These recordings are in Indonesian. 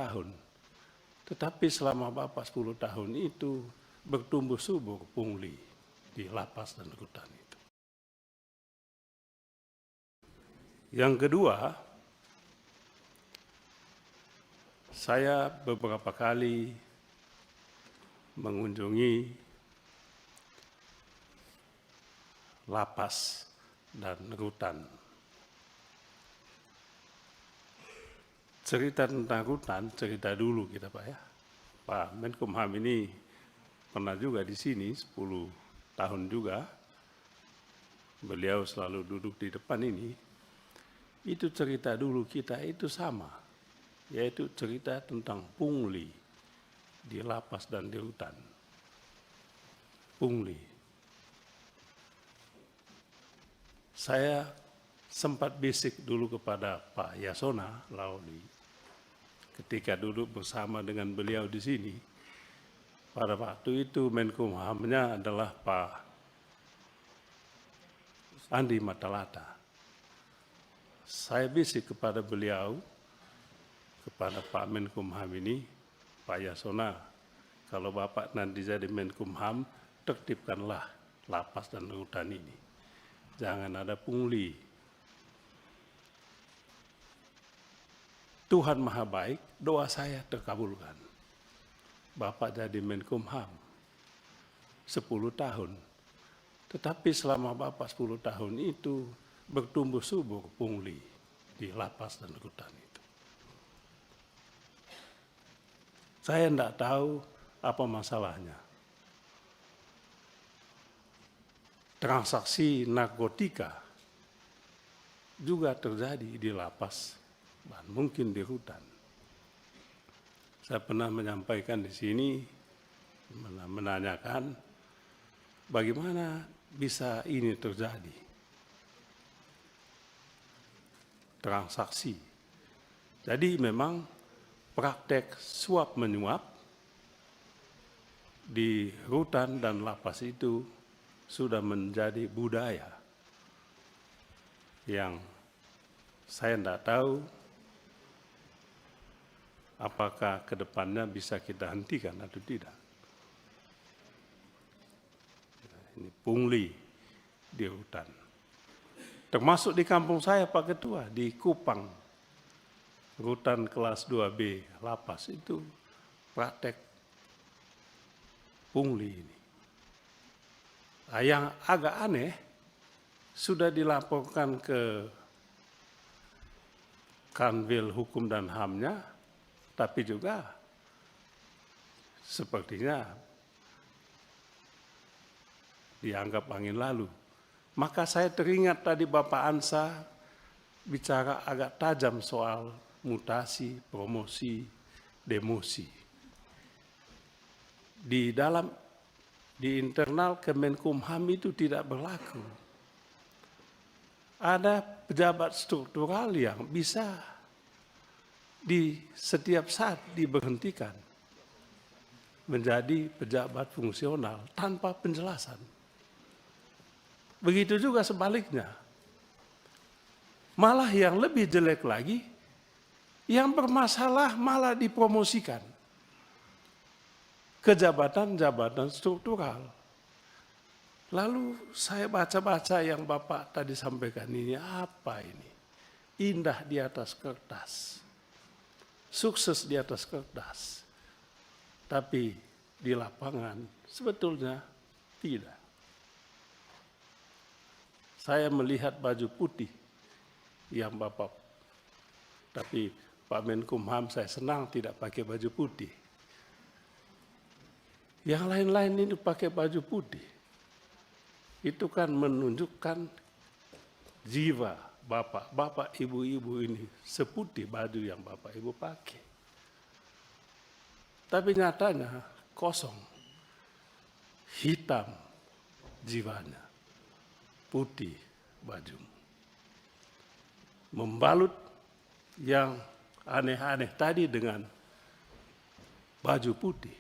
tahun. Tetapi selama Bapak 10 tahun itu bertumbuh subur pungli di lapas dan rutan itu. Yang kedua, saya beberapa kali mengunjungi lapas dan rutan. Cerita tentang rutan, cerita dulu kita Pak ya. Pak Menkumham ini pernah juga di sini 10 tahun juga. Beliau selalu duduk di depan ini. Itu cerita dulu kita itu sama, yaitu cerita tentang pungli di lapas dan di rutan. Pungli. Saya sempat bisik dulu kepada Pak Yasona Lauli ketika duduk bersama dengan beliau di sini. Pada waktu itu Menkumhamnya adalah Pak Andi Matalata. Saya bisik kepada beliau, kepada Pak Menkumham ini, Pak Yasona, kalau Bapak nanti jadi Menkumham, tertibkanlah lapas dan rutan ini. Jangan ada pungli. Tuhan Maha Baik, doa saya terkabulkan. Bapak jadi Menkumham 10 tahun. Tetapi selama Bapak 10 tahun itu bertumbuh subur pungli di lapas dan rutan itu. Saya tidak tahu apa masalahnya. Transaksi narkotika juga terjadi di lapas dan mungkin di rutan. Saya pernah menyampaikan di sini, menanyakan bagaimana bisa ini terjadi. Transaksi. Jadi memang praktek suap menyuap di rutan dan lapas itu sudah menjadi budaya yang saya tidak tahu apakah ke depannya bisa kita hentikan atau tidak. Ini pungli di hutan. Termasuk di kampung saya Pak Ketua, di Kupang, rutan kelas 2B, lapas itu praktek pungli ini. Nah, yang agak aneh, sudah dilaporkan ke Kanwil Hukum dan HAM-nya, tapi juga sepertinya dianggap angin lalu. Maka saya teringat tadi Bapak Ansa bicara agak tajam soal mutasi, promosi, demosi. Di internal Kemenkumham itu tidak berlaku. Ada pejabat struktural yang bisa di setiap saat diberhentikan menjadi pejabat fungsional tanpa penjelasan. Begitu juga sebaliknya. Malah yang lebih jelek lagi, yang bermasalah malah dipromosikan ke jabatan-jabatan struktural. Lalu saya baca-baca yang Bapak tadi sampaikan ini, apa ini? Indah di atas kertas, sukses di atas kertas, tapi di lapangan sebetulnya tidak. Saya melihat baju putih yang Bapak, tapi Pak Menkumham saya senang tidak pakai baju putih. Yang lain-lain ini pakai baju putih. Itu kan menunjukkan jiwa Bapak Ibu-Ibu ini seputih baju yang Bapak Ibu pakai. Tapi nyatanya kosong, hitam jiwanya, putih baju. Membalut yang aneh-aneh tadi dengan baju putih.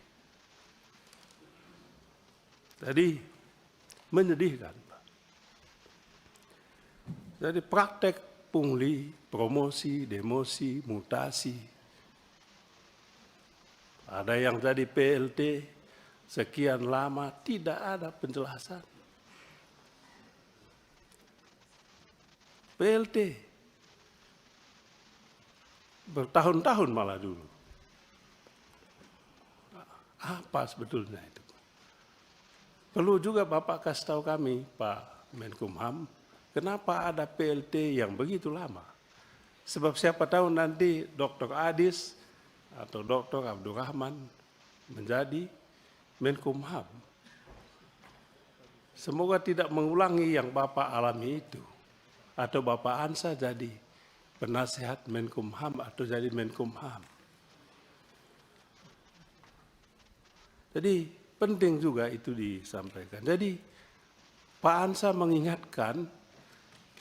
Jadi menyedihkan, Pak. Jadi praktek pungli, promosi, demosi, mutasi Ada yang jadi PLT sekian lama tidak ada penjelasan. PLT bertahun-tahun malah dulu. Apa sebetulnya itu? Perlu juga Bapak kasih tahu kami, Pak Menkumham, kenapa ada PLT yang begitu lama? Sebab siapa tahu nanti Dr. Adis atau Dr. Abdurrahman menjadi Menkumham. Semoga tidak mengulangi yang Bapak alami itu. Atau Bapak Ansa jadi penasihat Menkumham atau jadi Menkumham. Jadi penting juga itu disampaikan. Jadi Pak Ansa mengingatkan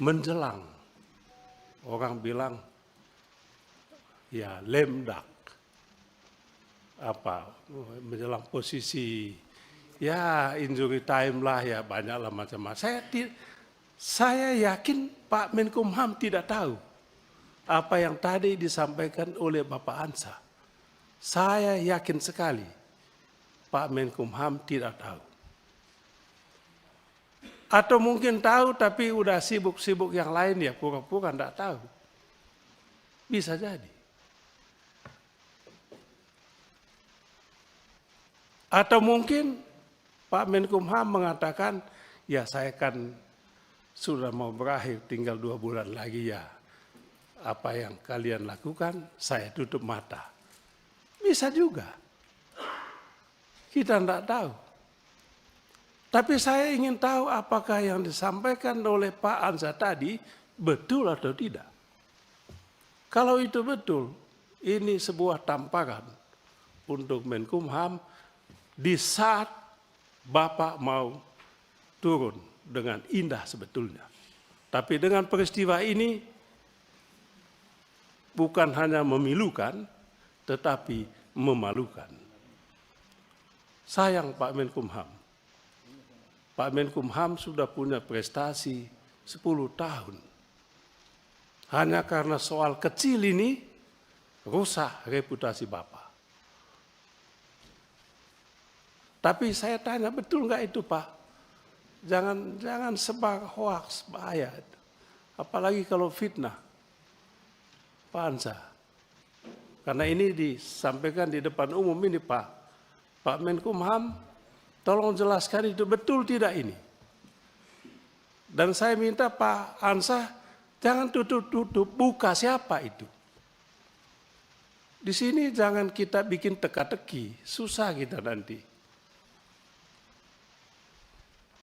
menjelang, orang bilang ya lemdak, menjelang posisi ya injury time lah ya banyaklah macam-macam. Saya yakin Pak Menkumham tidak tahu apa yang tadi disampaikan oleh Bapak Ansa. Saya yakin sekali Pak Menkumham tidak tahu. Atau mungkin tahu tapi udah sibuk-sibuk yang lain ya pura-pura tidak tahu. Bisa jadi. Atau mungkin Pak Menkumham mengatakan, ya saya kan sudah mau berakhir tinggal 2 bulan lagi ya. Apa yang kalian lakukan saya tutup mata. Bisa juga. Kita tidak tahu. Tapi saya ingin tahu apakah yang disampaikan oleh Pak Ansa tadi betul atau tidak. Kalau itu betul, ini sebuah tamparan untuk Menkumham di saat Bapak mau turun dengan indah sebetulnya. Tapi dengan peristiwa ini bukan hanya memilukan, tetapi memalukan. Sayang Pak Menkumham. Pak Menkumham sudah punya prestasi 10 tahun. Hanya karena soal kecil ini rusak reputasi Bapak. Tapi saya tanya, betul nggak itu Pak? Jangan sebar hoaks, bahaya. Apalagi kalau fitnah. Pak Ansa. Karena ini disampaikan di depan umum ini Pak Menkumham, tolong jelaskan itu betul tidak ini. Dan saya minta Pak Ansa, jangan tutup-tutup, buka siapa itu. Di sini jangan kita bikin teka-teki, susah kita nanti.